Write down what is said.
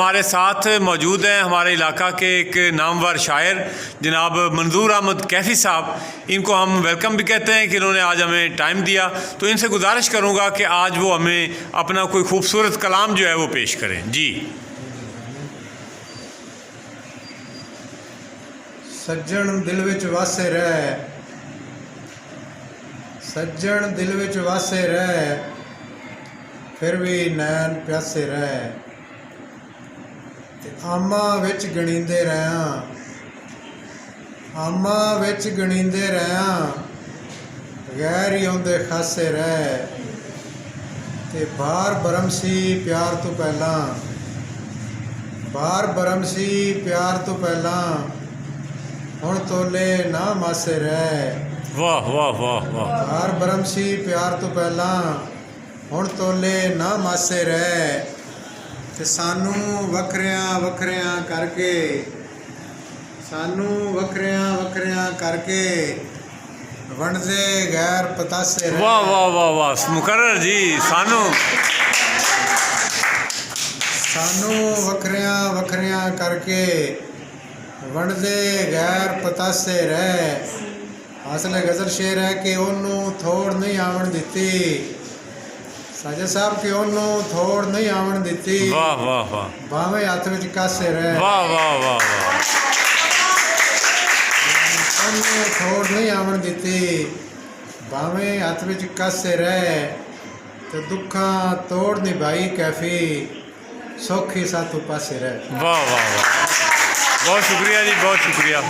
हमारे साथ मौजूद हैं हमारे इलाका के एक नामवर शायर जनाब मंजूर अहमद कैफी साहब। इनको हम वेलकम भी कहते हैं कि इन्होंने आज हमें टाइम दिया। तो इनसे गुजारिश करूंगा कि आज वो हमें अपना कोई खूबसूरत कलाम जो है वो पेश करें। जी। सज्जन दिल विच वासे रह, सज्जन दिल विच वासे रह, फिर भी नैन प्यासे रह। ते आमा विच गणींदे रहां, आमा विच गणींदे रहां, गैर ही आउंदे खासे रह। ते बार बरम सी प्यार तो पहला, बार बरम सी प्यार तो पहला, हुण तोले ना मासे रह। वाह वाह वाह वाह। बार बरम सी प्यार तो पहला, हुण तोले ना मासे रह। ते सानू वखरियां वखरियां करके, सानू वखरियां वखरियां करके, वंडदे गैर पतासे रह। वाह वाह वाह वाह मुकर्रर जी। सानू सानू वखरियां वखरियां करके, वंडदे गैर पतासे रह। असले गज़ल शेर है कि ओनू थोड़ नहीं आवन दिती, साजे साहब कि ओनू थोड़ नहीं आवन दिती। वाह वाह वाह। भावें हथ विच कासे रह। वाह वाह वाह वाह। ओनू थोड़ नहीं आवन दिती, भावें हथ विच कासे रह। ते दुखां तोड़ निभाई कैफी, सौखी सातू पासे रह। वाह वाह वाह। बहुत शुक्रिया जी, बहुत शुक्रिया।